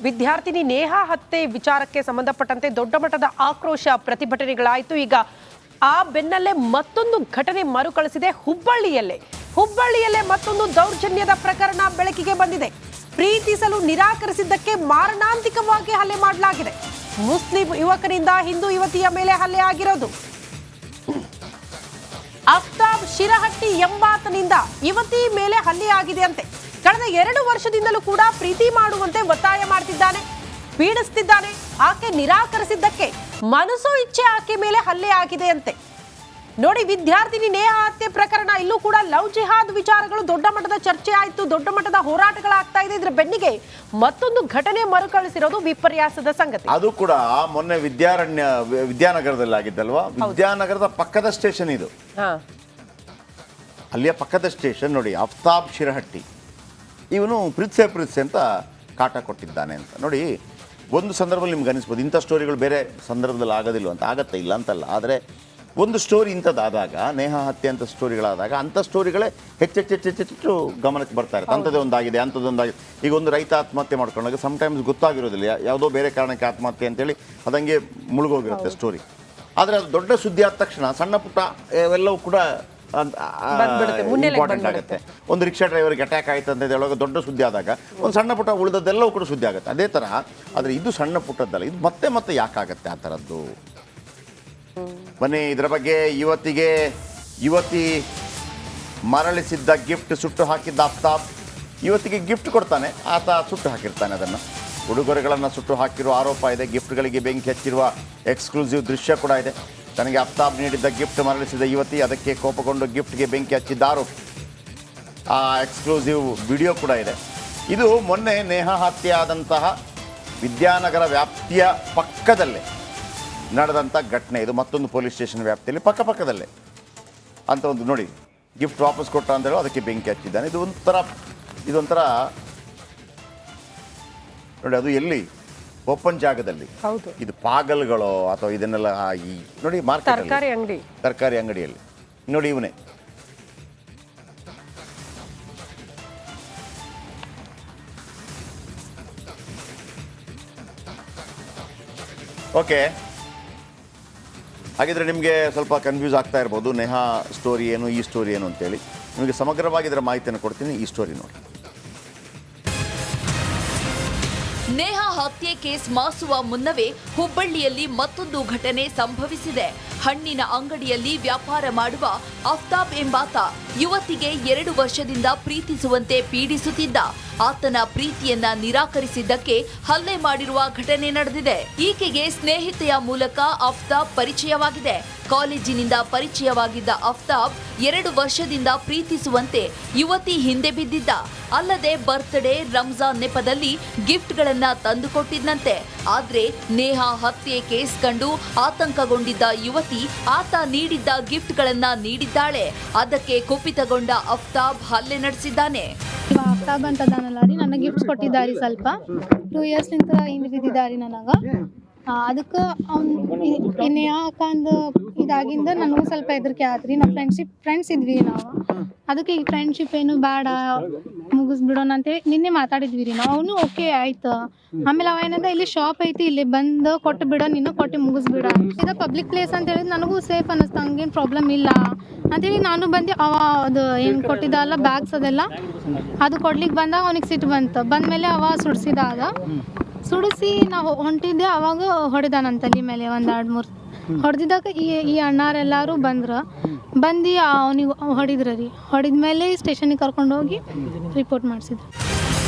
ವಿದ್ಯಾರ್ಥಿನಿ ನೇಹಾ ಹತ್ಯೆ ವಿಚಾರಕ್ಕೆ ಸಂಬಂಧಪಟ್ಟಂತೆ ದೊಡ್ಡ ಮಟ್ಟದ ಆಕ್ರೋಶ ಪ್ರತಿಭಟನೆಗಳಾಯಿತು. ಈಗ ಆ ಬೆನ್ನಲ್ಲೇ ಮತ್ತೊಂದು ಘಟನೆ ಮರುಕಳಿಸಿದೆ. ಹುಬ್ಬಳ್ಳಿಯಲ್ಲೇ ಮತ್ತೊಂದು ದೌರ್ಜನ್ಯದ ಪ್ರಕರಣ ಬೆಳಕಿಗೆ ಬಂದಿದೆ. ಪ್ರೀತಿಸಲು ನಿರಾಕರಿಸಿದ್ದಕ್ಕೆ ಮಾರಣಾಂತಿಕವಾಗಿ ಹಲ್ಲೆ ಮಾಡಲಾಗಿದೆ. ಮುಸ್ಲಿಂ ಯುವಕರಿಂದ ಹಿಂದೂ ಯುವತಿಯ ಮೇಲೆ ಹಲ್ಲೆ ಆಗಿರೋದು. ಅಫ್ತಾಬ್ ಶಿರಹಟ್ಟಿ ಎಂಬಾತನಿಂದ ಯುವತಿ ಮೇಲೆ ಹಲ್ಲೆ ಆಗಿದೆ ಅಂತೆ. ಕಳೆದ 2 ವರ್ಷದಿಂದಲೂ ಕೂಡ ಪ್ರೀತಿ ಮಾಡುವಂತೆ ಒತ್ತಾಯ ಮಾಡ್ತಿದ್ದಾನೆ, ಪೀಡಿಸ್ತಿದ್ದಾನೆ. ಆಕೆ ನಿರಾಕರಿಸಿದ್ದಕ್ಕೆ ಮನಸೋ ಇಚ್ಛೆ ಆಕೆ ಮೇಲೆ ಹಲ್ಲೆ ಆಗಿದೆ ಅಂತೆ. ನೋಡಿ, ವಿದ್ಯಾರ್ಥಿನಿ ನೇಹಾ ಹತ್ಯೆ ಪ್ರಕರಣ, ಇಲ್ಲೂ ಕೂಡ ಲವ್ ಜಿಹಾದ್ ವಿಚಾರಗಳು ದೊಡ್ಡ ಮಟ್ಟದ ಚರ್ಚೆ ಆಯ್ತು, ದೊಡ್ಡ ಮಟ್ಟದ ಹೋರಾಟಗಳಾಗ್ತಾ ಇದೆ. ಇದ್ರ ಬೆನ್ನಿಗೆ ಮತ್ತೊಂದು ಘಟನೆ ಮರುಕಳಿಸಿರೋದು ವಿಪರ್ಯಾಸದ ಸಂಗತಿ. ಅದು ಕೂಡ ಮೊನ್ನೆ ವಿದ್ಯಾನಗರದಲ್ಲಿ ಆಗಿದ್ದಲ್ವಾ? ವಿದ್ಯಾನಗರದ ಪಕ್ಕದ ಸ್ಟೇಷನ್ ಇದು. ಅಲ್ಲಿಯ ಪಕ್ಕದ ಸ್ಟೇಷನ್ ನೋಡಿ. ಅಫ್ತಾಬ್ ಶಿರಹಟ್ಟಿ ಇವನು ಪ್ರೀತ್ಸೆ ಅಂತ ಕಾಟ ಕೊಟ್ಟಿದ್ದಾನೆ ಅಂತ. ನೋಡಿ, ಒಂದು ಸಂದರ್ಭದಲ್ಲಿ ನಿಮ್ಗೆ ಅನಿಸ್ಬೋದು ಇಂಥ ಸ್ಟೋರಿಗಳು ಬೇರೆ ಸಂದರ್ಭದಲ್ಲಿ ಆಗೋದಿಲ್ಲ ಅಂತ. ಆಗತ್ತೆ, ಇಲ್ಲ ಅಂತಲ್ಲ. ಆದರೆ ಒಂದು ಸ್ಟೋರಿ ಇಂಥದ್ದಾದಾಗ, ನೇಹಾ ಹತ್ಯೆ ಅಂತ ಸ್ಟೋರಿಗಳಾದಾಗ ಅಂಥ ಸ್ಟೋರಿಗಳೇ ಹೆಚ್ಚೆಚ್ಚು ಗಮನಕ್ಕೆ ಬರ್ತಾ ಇರುತ್ತೆ. ಅಂಥದ್ದೊಂದಾಗಿದೆ. ಈಗ ಒಂದು ರೈತ ಆತ್ಮಹತ್ಯೆ ಮಾಡ್ಕೊಂಡಾಗ ಸಮ್ಟೈಮ್ಸ್ ಗೊತ್ತಾಗಿರೋದಿಲ್ಲ, ಯಾವುದೋ ಬೇರೆ ಕಾರಣಕ್ಕೆ ಆತ್ಮಹತ್ಯೆ ಅಂತೇಳಿ ಅದಂಗೆ ಮುಳುಗೋಗಿರುತ್ತೆ ಸ್ಟೋರಿ. ಆದರೆ ಅದು ದೊಡ್ಡ ಸುದ್ದಿ ಆದ ತಕ್ಷಣ ಸಣ್ಣ ಪುಟ್ಟ ಎಲ್ಲವೂ ಕೂಡ ಇಂಪಾರ್ಟೆಂಟ್ ಆಗುತ್ತೆ. ಒಂದು ರಿಕ್ಷಾ ಡ್ರೈವರ್ಗೆ ಅಟ್ಯಾಕ್ ಆಯ್ತು ಅಂತ ಹೇಳುವಾಗ ದೊಡ್ಡ ಸುದ್ದಿ ಆದಾಗ ಒಂದು ಸಣ್ಣ ಪುಟ್ಟ ಉಳಿದದ್ದೆಲ್ಲವೂ ಕೂಡ ಸುದ್ದಿ ಆಗುತ್ತೆ. ಅದೇ ಥರ. ಆದರೆ ಇದು ಸಣ್ಣ ಪುಟ್ಟದ್ದಲ್ಲ, ಇದು ಮತ್ತೆ ಯಾಕಾಗತ್ತೆ ಆ ಥರದ್ದು? ಬನ್ನಿ, ಇದರ ಬಗ್ಗೆ ಯುವತಿ ಮರಳಿಸಿದ್ದ ಗಿಫ್ಟ್ ಸುಟ್ಟು ಹಾಕಿದ್ದ ಅಫ್ತಾಬ್ ಯುವತಿಗೆ ಗಿಫ್ಟ್ ಕೊಡ್ತಾನೆ, ಆತ ಸುಟ್ಟು ಹಾಕಿರ್ತಾನೆ. ಅದನ್ನು ಉಡುಗೊರೆಗಳನ್ನು ಸುಟ್ಟು ಹಾಕಿರುವ ಆರೋಪ ಇದೆ. ಗಿಫ್ಟ್ಗಳಿಗೆ ಬೆಂಕಿ ಹಚ್ಚಿರುವ ಎಕ್ಸ್ಕ್ಲೂಸಿವ್ ದೃಶ್ಯ ಕೂಡ ಇದೆ. ತನಗೆ ಅಫ್ತಾಬ್ ನೀಡಿದ್ದ ಗಿಫ್ಟ್ ಮರಳಿಸಿದ ಯುವತಿ ಅದಕ್ಕೆ ಕೋಪಗೊಂಡು ಗಿಫ್ಟ್ಗೆ ಬೆಂಕಿ ಹಚ್ಚಿದ್ದ ಆರೋಪ. ಆ ಎಕ್ಸ್ಕ್ಲೂಸಿವ್ ವಿಡಿಯೋ ಕೂಡ ಇದೆ. ಇದು ಮೊನ್ನೆ ನೇಹಾ ಹತ್ಯೆ ಆದಂತಹ ವಿದ್ಯಾನಗರ ವ್ಯಾಪ್ತಿಯ ಪಕ್ಕದಲ್ಲೇ ನಡೆದಂಥ ಘಟನೆ. ಇದು ಮತ್ತೊಂದು ಪೊಲೀಸ್ ಸ್ಟೇಷನ್ ವ್ಯಾಪ್ತಿಯಲ್ಲಿ ಪಕ್ಕದಲ್ಲೇ ಅಂತ ಒಂದು ನೋಡಿ, ಗಿಫ್ಟ್ ವಾಪಸ್ ಕೊಟ್ಟ ಅಂತ ಹೇಳೋ ಅದಕ್ಕೆ ಬೆಂಕಿ ಹಚ್ಚಿದ್ದಾನೆ. ಇದೊಂಥರ ನೋಡಿ, ಅದು ಎಲ್ಲಿ ಓಪನ್ ಜಾಗದಲ್ಲಿ. ಇದು ಪಾಗಲ್ಗಳೋ ಅಥವಾ ಇದನ್ನೆಲ್ಲ ಈ ನೋಡಿ ಮಾರ್ಕೆಟ್ ತರಕಾರಿ ಅಂಗಡಿಯಲ್ಲಿ ನೋಡಿ ಇವನೇ. ಓಕೆ, ಹಾಗಿದ್ರೆ ನಿಮಗೆ ಸ್ವಲ್ಪ ಕನ್ಫ್ಯೂಸ್ ಆಗ್ತಾ ಇರ್ಬೋದು, ನೇಹಾ ಸ್ಟೋರಿ ಏನು, ಈ ಸ್ಟೋರಿ ಏನು ಅಂತೇಳಿ. ನಿಮಗೆ ಸಮಗ್ರವಾಗಿ ಇದರ ಮಾಹಿತಿಯನ್ನು ಕೊಡ್ತೀನಿ. ಈ ಸ್ಟೋರಿ ನೋಡಿ. ನೇಹಾ ಹತ್ಯೆ ಕೇಸ್ ಮಾಸುವ ಮುನ್ನವೇ ಹುಬ್ಬಳ್ಳಿಯಲ್ಲಿ ಮತ್ತೊಂದು ಘಟನೆ ಸಂಭವಿಸಿದೆ. ಹಣ್ಣಿನ ಅಂಗಡಿಯಲ್ಲಿ ವ್ಯಾಪಾರ ಮಾಡುವ ಅಫ್ತಾಬ್ ಎಂಬಾತ ಯುವತಿಗೆ 2 ವರ್ಷದಿಂದ ಪ್ರೀತಿಸುವಂತೆ ಪೀಡಿಸುತ್ತಿದ್ದ. ಆತನ ಪ್ರೀತಿಯನ್ನ ನಿರಾಕರಿಸಿದ್ದಕ್ಕೆ ಹಲ್ಲೆ ಮಾಡಿರುವ ಘಟನೆ ನಡೆದಿದೆ. ಈಕೆಗೆ ಸ್ನೇಹಿತೆಯ ಮೂಲಕ ಅಫ್ತಾಬ್ ಪರಿಚಯವಾಗಿದೆ. ಕಾಲೇಜಿನಿಂದ ಪರಿಚಯವಾಗಿದ್ದ ಅಫ್ತಾಬ್ 2 ವರ್ಷದಿಂದ ಪ್ರೀತಿಸುವಂತೆ ಯುವತಿ ಹಿಂದೆ ಬಿದ್ದಿದ್ದ. ಅಲ್ಲದೆ ಬರ್ತ್ಡೇ, ರಂಜಾನ್ ನೆಪದಲ್ಲಿ ಗಿಫ್ಟ್ಗಳನ್ನ ತಂದುಕೊಟ್ಟಿದ್ದಂತೆ. ಆದ್ರೆ ನೇಹಾ ಹತ್ಯೆ ಕೇಸ್ ಕಂಡು ಆತಂಕಗೊಂಡಿದ್ದ ಯುವತಿ ಆತ ನೀಡಿದ್ದ ಗಿಫ್ಟ್ಗಳನ್ನ ನೀಡಿದ್ದಾಳೆ. ಅದಕ್ಕೆ ಕುಪಿತಗೊಂಡ ಅಫ್ತಾಬ್ ಹಲ್ಲೆ ನಡೆಸಿದ್ದಾನೆ. ಅಫ್ತಾಬ್ ಅಂತ ಅದಾನಲ್ಲ ರೀ, ನನಗೆ ಗಿಫ್ಟ್ಸ್ ಕೊಟ್ಟಿದ್ದಾರೆ. ಸ್ವಲ್ಪ 2 ಇಯರ್ಸ್ ಹಿಂದೆ ಬಿದ್ದಿದ್ದಾರೆ ನನಗೆ. ಅದಕ್ಕೆ ಅವ್ನು ಯಾಕಂದು ಇದಾಗಿಂದ ನನಗೂ ಸ್ವಲ್ಪ ಹೆದರಿಕೆ ಆತ್ರಿ. ನಾವು ಫ್ರೆಂಡ್ಸ್ ಇದ್ವಿ ನಾವು. ಅದಕ್ಕೆ ಈ ಫ್ರೆಂಡ್ಶಿಪ್ ಏನು ಬೇಡ, ಮುಗಿಸ್ಬಿಡೋಣ ಅಂತೇಳಿ ನಿನ್ನೆ ಮಾತಾಡಿದ್ವಿ ರೀ ನಾವು. ಅವನು ಓಕೆ ಆಯ್ತು. ಆಮೇಲೆ ಅವ ಏನಂದ, ಇಲ್ಲಿ ಶಾಪ್ ಐತಿ, ಇಲ್ಲಿ ಬಂದು ಕೊಟ್ಟು ಬಿಡೋ, ನೀನು ಕೊಟ್ಟು ಮುಗಿಸ್ಬಿಡ. ಇದು ಪಬ್ಲಿಕ್ ಪ್ಲೇಸ್ ಅಂತ ಹೇಳಿದ್ ನನಗೂ ಸೇಫ್ ಅನ್ನಿಸ್ತು, ಹಂಗೇನು ಪ್ರಾಬ್ಲಮ್ ಇಲ್ಲ ಅಂತೇಳಿ ನಾನು ಬಂದು ಅವ ಅದು ಏನು ಕೊಟ್ಟಿದ್ದಲ್ಲ ಬ್ಯಾಗ್ಸ್ ಅದೆಲ್ಲ ಅದು ಕೊಡ್ಲಿಕ್ಕೆ ಬಂದಾಗ ಅವನಿಗೆ ಸಿಟ್ಟು ಬಂದ್ಮೇಲೆ ಅವ ಸುಡಿಸಿ ನಾವು ಹೊಂಟಿದ್ದೆ. ಅವಾಗ ಹೊಡೆದಾನಂತ ತಲೆ ಮೇಲೆ 1-2-3 ಹೊಡೆದಿದ್ದಾಗ ಈ ಅಣ್ಣಾರೆಲ್ಲರೂ ಬಂದು ಅವನಿಗೆ ಹೊಡೆದ್ಮೇಲೆ ಸ್ಟೇಷನ್ಗೆ ಕರ್ಕೊಂಡು ಹೋಗಿ ರಿಪೋರ್ಟ್ ಮಾಡಿಸಿದ್ರು.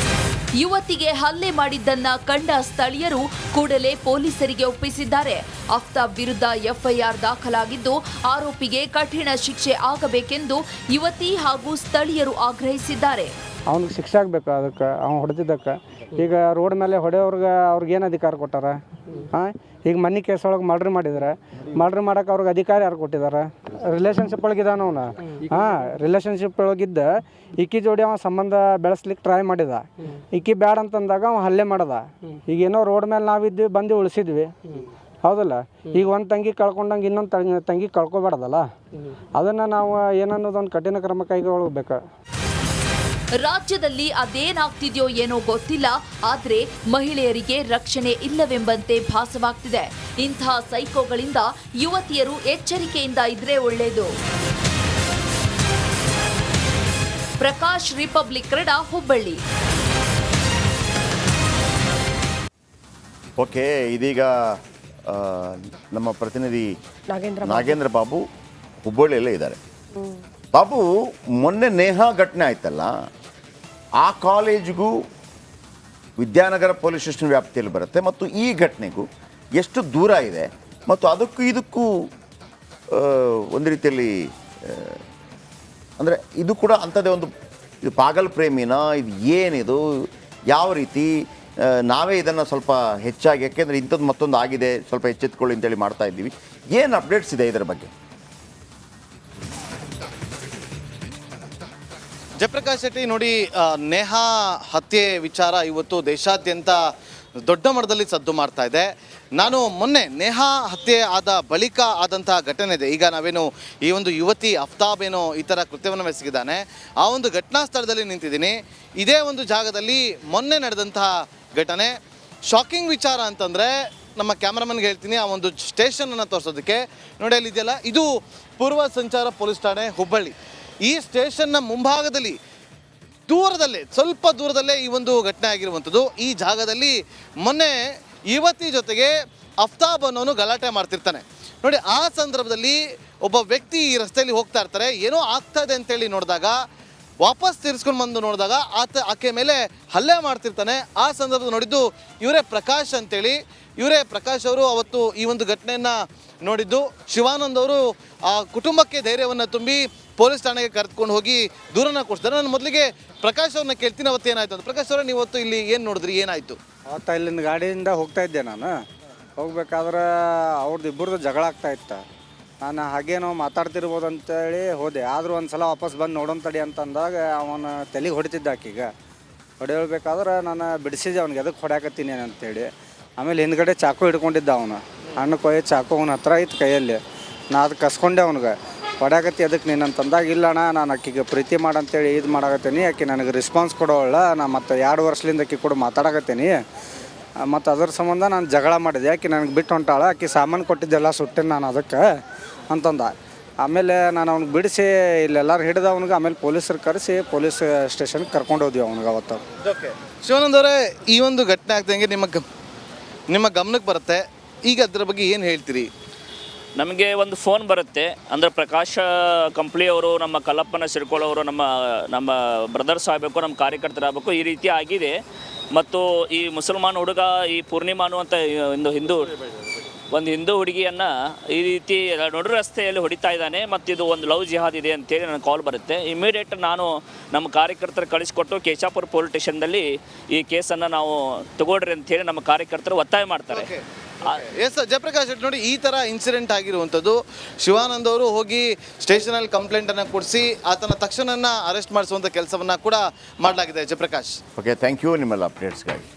ಯುವತಿಗೆ ಹಲ್ಲೆ ಮಾಡಿದ್ದನ್ನ ಕಂಡ ಸ್ಥಳೀಯರು ಕೂಡಲೇ ಪೊಲೀಸರಿಗೆ ಒಪ್ಪಿಸಿದ್ದಾರೆ. ಅಫ್ತಾಬ್ ವಿರುದ್ಧ ಎಫ್ಐಆರ್ ದಾಖಲಾಗಿದ್ದು ಆರೋಪಿಗೆ ಕಠಿಣ ಶಿಕ್ಷೆ ಆಗಬೇಕೆಂದು ಯುವತಿ ಹಾಗೂ ಸ್ಥಳೀಯರು ಆಗ್ರಹಿಸಿದ್ದಾರೆ. ಅವ್ನಿಗೆ ಶಿಕ್ಷೆ ಆಗಬೇಕು, ಅದಕ್ಕೆ ಅವ್ನು ಹೊಡೆದಿದ್ದಕ್ಕೆ. ಈಗ ರೋಡ್ ಮೇಲೆ ಅವ್ರಿಗೇನು ಅಧಿಕಾರ ಕೊಟ್ಟಾರ? ಈಗ ಮನೆ ಕೇಸ್ ಒಳಗೆ ಮರ್ಡ್ರ್ ಮಾಡೋಕೆ ಅವ್ರಿಗೆ ಅಧಿಕಾರ ಯಾರು ಕೊಟ್ಟಿದ್ದಾರೆ? ರಿಲೇಷನ್ಶಿಪ್ ಒಳಗಿದಾನ ಅವನು. ರಿಲೇಷನ್ಶಿಪ್ ಒಳಗಿದ್ದ ಈಕಿ ಜೋಡಿ ಅವ ಸಂಬಂಧ ಬೆಳೆಸ್ಲಿಕ್ಕೆ ಟ್ರೈ ಮಾಡಿದ. ಈಕಿ ಬ್ಯಾಡ ಅಂತಂದಾಗ ಅವ ಹಲ್ಲೆ ಮಾಡ್ದ. ಈಗೇನೋ ರೋಡ್ ಮೇಲೆ ನಾವಿದ್ವಿ, ಬಂದು ಉಳಿಸಿದ್ವಿ, ಹೌದಲ್ಲ? ಈಗ ಒಂದು ತಂಗಿ ಕಳ್ಕೊಂಡಂಗೆ ಇನ್ನೊಂದು ತಂಗಿ ಕಳ್ಕೊಬಾರ್ದಲ್ಲ. ಅದನ್ನು ನಾವು ಏನನ್ನೋದೊಂದು ಕಠಿಣ ಕ್ರಮ ಕೈಗೊಳ್ಳಬೇಕು. ರಾಜ್ಯದಲ್ಲಿ ಅದೇನಾಗ್ತಿದೆಯೋ ಏನೋ ಗೊತ್ತಿಲ್ಲ, ಆದ್ರೆ ಮಹಿಳೆಯರಿಗೆ ರಕ್ಷಣೆ ಇಲ್ಲವೆಂಬಂತೆ ಭಾಸವಾಗ್ತಿದೆ. ಇಂಥ ಸೈಕೋಗಳಿಂದ ಯುವತಿಯರು ಎಚ್ಚರಿಕೆಯಿಂದ ಇದ್ರೆ ಒಳ್ಳೆಯದು. ಪ್ರಕಾಶ್, ರಿಪಬ್ಲಿಕ್ ಕನ್ನಡ, ಹುಬ್ಬಳ್ಳಿ. ಓಕೆ, ಇದೀಗ ನಮ್ಮ ಪ್ರತಿನಿಧಿ ನಾಗೇಂದ್ರ ಬಾಬು ಹುಬ್ಬಳ್ಳಿಯಲ್ಲೇ ಇದ್ದಾರೆ. ಬಾಬು, ಮೊನ್ನೆ ನೇಹಾ ಘಟನೆ ಆಯ್ತಲ್ಲ, ಆ ಕಾಲೇಜಿಗೂ ವಿದ್ಯಾನಗರ ಪೊಲೀಸ್ ಸ್ಟೇಷನ್ ವ್ಯಾಪ್ತಿಯಲ್ಲಿ ಬರುತ್ತೆ ಮತ್ತು ಈ ಘಟನೆಗೂ ಎಷ್ಟು ದೂರ ಇದೆ ಮತ್ತು ಅದಕ್ಕೂ ಇದಕ್ಕೂ ಒಂದು ರೀತಿಯಲ್ಲಿ ಅಂದರೆ ಇದು ಕೂಡ ಅಂಥದ್ದೇ ಒಂದು ಇದು ಪಾಗಲ್ ಪ್ರೇಮಿನ, ಇದು ಏನಿದು, ಯಾವ ರೀತಿ ನಾವೇ ಇದನ್ನು ಸ್ವಲ್ಪ ಹೆಚ್ಚಾಗಿ, ಯಾಕೆಂದರೆ ಇಂಥದ್ದು ಮತ್ತೊಂದು ಆಗಿದೆ, ಸ್ವಲ್ಪ ಎಚ್ಚೆತ್ಕೊಳ್ಳಿ ಅಂತೇಳಿ ಮಾಡ್ತಾ ಇದ್ದೀವಿ. ಏನು ಅಪ್ಡೇಟ್ಸ್ ಇದೆ ಇದರ ಬಗ್ಗೆ? ಜಯಪ್ರಕಾಶ್ ಶೆಟ್ಟಿ, ನೋಡಿ, ನೇಹಾ ಹತ್ಯೆ ವಿಚಾರ ಇವತ್ತು ದೇಶಾದ್ಯಂತ ದೊಡ್ಡ ಮಟ್ಟದಲ್ಲಿ ಸದ್ದು ಮಾಡ್ತಾ ಇದೆ. ನಾನು ಮೊನ್ನೆ ನೇಹಾ ಹತ್ಯೆ ಆದ ಬಳಿಕ ಆದಂತಹ ಘಟನೆ ಇದೆ. ಈಗ ನಾವೇನು ಈ ಒಂದು ಯುವತಿ ಅಫ್ತಾಬ್ ಏನೋ ಈ ಥರ ಕೃತ್ಯವನ್ನು ಎಸಗಿದ್ದಾನೆ, ಆ ಒಂದು ಘಟನಾ ಸ್ಥಳದಲ್ಲಿ ನಿಂತಿದ್ದೀನಿ. ಇದೇ ಒಂದು ಜಾಗದಲ್ಲಿ ಮೊನ್ನೆ ನಡೆದಂತಹ ಘಟನೆ ಶಾಕಿಂಗ್ ವಿಚಾರ ಅಂತಂದರೆ, ನಮ್ಮ ಕ್ಯಾಮ್ರಾಮನ್ಗೆ ಹೇಳ್ತೀನಿ ಆ ಒಂದು ಸ್ಟೇಷನನ್ನು ತೋರಿಸೋದಕ್ಕೆ. ನೋಡಿ, ಅಲ್ಲಿದೆಯಲ್ಲ, ಇದು ಪೂರ್ವ ಸಂಚಾರ ಪೊಲೀಸ್ ಠಾಣೆ ಹುಬ್ಬಳ್ಳಿ. ಈ ಸ್ಟೇಷನ್ನ ಮುಂಭಾಗದಲ್ಲಿ ದೂರದಲ್ಲೇ, ಸ್ವಲ್ಪ ದೂರದಲ್ಲೇ ಈ ಒಂದು ಘಟನೆ ಆಗಿರುವಂಥದ್ದು. ಈ ಜಾಗದಲ್ಲಿ ಮೊನ್ನೆ ಯುವತಿ ಜೊತೆಗೆ ಅಫ್ತಾಬ್ ಅನ್ನೋನು ಗಲಾಟೆ ಮಾಡ್ತಿರ್ತಾನೆ. ನೋಡಿ, ಆ ಸಂದರ್ಭದಲ್ಲಿ ಒಬ್ಬ ವ್ಯಕ್ತಿ ಈ ರಸ್ತೆಯಲ್ಲಿ ಹೋಗ್ತಾ ಇರ್ತಾರೆ, ಏನೋ ಆಗ್ತಾ ಇದೆ ಅಂತೇಳಿ ನೋಡಿದಾಗ, ವಾಪಸ್ ತಿರ್ಸ್ಕೊಂಡು ಬಂದು ನೋಡಿದಾಗ ಆಕೆ ಮೇಲೆ ಹಲ್ಲೆ ಮಾಡ್ತಿರ್ತಾನೆ. ಆ ಸಂದರ್ಭದಲ್ಲಿ ನೋಡಿದ್ದು ಇವರೇ ಪ್ರಕಾಶ್ ಅಂತೇಳಿ. ಇವರೇ ಪ್ರಕಾಶ್ ಅವರು ಅವತ್ತು ಈ ಒಂದು ಘಟನೆಯನ್ನು ನೋಡಿದ್ದು. ಶಿವಾನಂದ್ ಅವರು ಆ ಕುಟುಂಬಕ್ಕೆ ಧೈರ್ಯವನ್ನು ತುಂಬಿ ಪೊಲೀಸ್ ಠಾಣೆಗೆ ಕರೆದುಕೊಂಡು ಹೋಗಿ ದೂರನ್ನು ಕೊಡಿಸ್ತಾರೆ. ನಾನು ಮೊದಲಿಗೆ ಪ್ರಕಾಶ್ ಅವ್ರನ್ನ ಕೇಳ್ತೀನಿ, ಅವತ್ತು ಏನಾಯ್ತು ಅಂತ. ಪ್ರಕಾಶ್ ಅವರೇ, ನೀವು ಅವತ್ತು ಇಲ್ಲಿ ಏನು ನೋಡಿದ್ರಿ, ಏನಾಯಿತು? ಅವತ್ತು ಇಲ್ಲಿಂದ ಗಾಡಿಯಿಂದ ಹೋಗ್ತಾ ಇದ್ದೆ. ನಾನು ಹೋಗ್ಬೇಕಾದ್ರೆ ಅವ್ರದ್ದು ಇಬ್ಬರದು ಜಗಳ ಆಗ್ತಾ ಇತ್ತು. ನಾನು ಹಾಗೇನೋ ಮಾತಾಡ್ತಿರ್ಬೋದು ಅಂತೇಳಿ ಹೋದೆ. ಆದರೂ ಒಂದು ಸಲ ವಾಪಸ್ ಬಂದು ನೋಡೋಣ ತಡಿ ಅಂತಂದಾಗ ಅವನ ತಲೆಗೆ ಹೊಡಿತಿದ್ದ. ಆಕೀಗ ಹೊಡೆಯಬೇಕಾದ್ರೆ ನಾನು ಬಿಡಿಸಿದ್ದೆ ಅವ್ನಿಗೆ, ಅದಕ್ಕೆ ಹೊಡ್ಯಾಕತ್ತೀನಿ ಅಂತೇಳಿ. ಆಮೇಲೆ ಹಿಂದ್ಗಡೆ ಚಾಕು ಹಿಡ್ಕೊಂಡಿದ್ದ ಅವನು, ಹಣ್ಣು ಕೊಯ್ಯ ಚಾಕು ಅವನ ಹತ್ರ ಇತ್ತು ಕೈಯಲ್ಲಿ. ನಾ ಅದು ಕಸ್ಕೊಂಡೆ ಅವ್ನಿಗೆ. ಹೊಡ್ಯಾಕತ್ತಿ ಅದಕ್ಕೆ ನೀನು ಅಂತಂದಾಗ, ಇಲ್ಲಣ್ಣ ನಾನು ಆಕಿಗೆ ಪ್ರೀತಿ ಮಾಡಂತೇಳಿ ಇದು ಮಾಡಾಕತ್ತೀನಿ, ಆಕೆ ನನಗೆ ರೆಸ್ಪಾನ್ಸ್ ಕೊಡೋವಲ್ಲ, ನಾನು ಮತ್ತು 2 ವರ್ಷದಿಂದ ಆಕೆ ಕೂಡ ಮಾತಾಡಕತ್ತೀನಿ, ಮತ್ತು ಅದ್ರ ಸಂಬಂಧ ನಾನು ಜಗಳ ಮಾಡಿದೆ, ಆಕೆ ನನಗೆ ಬಿಟ್ಟು ಹೊಂಟಾಳ, ಆಕೆ ಸಾಮಾನು ಕೊಟ್ಟಿದ್ದೆಲ್ಲ ಸುಟ್ಟಿನಿ ನಾನು ಅದಕ್ಕೆ ಅಂತಂದ. ಆಮೇಲೆ ನಾನು ಅವ್ನಿಗೆ ಬಿಡಿಸಿ ಇಲ್ಲೆಲ್ಲರೂ ಹಿಡಿದು ಅವ್ನಿಗೆ ಆಮೇಲೆ ಪೊಲೀಸರು ಕರೆಸಿ ಪೊಲೀಸ್ ಸ್ಟೇಷನ್ಗೆ ಕರ್ಕೊಂಡು ಹೋದ್ವಿ ಅವ್ನಿಗೆ ಅವತ್ತು. ಓಕೆ, ಶಿವಾನಂದ್ ಅವರೇ, ಈ ಒಂದು ಘಟನೆ ಆಗ್ದಂಗೆ ನಿಮ್ಮ ಗಮನಕ್ಕೆ ಬರುತ್ತೆ. ಈಗ ಅದ್ರ ಬಗ್ಗೆ ಏನು ಹೇಳ್ತೀರಿ? ನಮಗೆ ಒಂದು ಫೋನ್ ಬರುತ್ತೆ, ಅಂದರೆ ಪ್ರಕಾಶ ಕಂಪ್ಲಿಯವರು, ನಮ್ಮ ಕಲ್ಲಪ್ಪನ ಸಿರ್ಕೊಳ್ಳೋರು ನಮ್ಮ ಬ್ರದರ್ಸ್ ಆಗಬೇಕು, ನಮ್ಮ ಕಾರ್ಯಕರ್ತರಾಗಬೇಕು, ಈ ರೀತಿ ಆಗಿದೆ. ಮತ್ತು ಈ ಮುಸಲ್ಮಾನ್ ಹುಡುಗ, ಈ ಪೂರ್ಣಿಮಾನು ಅಂತ ಒಂದು ಹಿಂದೂ ಹುಡುಗಿಯನ್ನು ಈ ರೀತಿ ನಡು ರಸ್ತೆಯಲ್ಲಿ ಹೊಡಿತಾ ಇದ್ದಾನೆ, ಮತ್ತು ಇದು ಒಂದು ಲವ್ ಜಿಹಾದ್ ಇದೆ ಅಂತೇಳಿ ನನಗೆ ಕಾಲ್ ಬರುತ್ತೆ. ಇಮಿಡಿಯೇಟ್ ನಾನು ನಮ್ಮ ಕಾರ್ಯಕರ್ತರು ಕಳಿಸ್ಕೊಟ್ಟು ಕೇಶಾಪುರ ಪೊಲೀಸ್ ಸ್ಟೇಷನ್ದಲ್ಲಿ ಈ ಕೇಸನ್ನು ನಾವು ತಗೊಳ್ರಿ ಅಂತೇಳಿ ನಮ್ಮ ಕಾರ್ಯಕರ್ತರು ಒತ್ತಾಯ ಮಾಡ್ತಾರೆ. ಎಸ್ ಜಯಪ್ರಕಾಶ್, ನೋಡಿ, ಈ ಥರ ಇನ್ಸಿಡೆಂಟ್ ಆಗಿರುವಂಥದ್ದು. ಶಿವಾನಂದ್ ಅವರು ಹೋಗಿ ಸ್ಟೇಷನಲ್ಲಿ ಕಂಪ್ಲೇಂಟನ್ನು ಕೊಡಿಸಿ ಆತನ ತಕ್ಷಣ ಅರೆಸ್ಟ್ ಮಾಡಿಸುವಂಥ ಕೆಲಸವನ್ನು ಕೂಡ ಮಾಡಲಾಗಿದೆ. ಜಯಪ್ರಕಾಶ್, ಓಕೆ, ಥ್ಯಾಂಕ್ ಯು ನಿಮ್ಮೆಲ್ಲ ಅಪ್ಡೇಟ್ಸ್ಗಾಗಿ.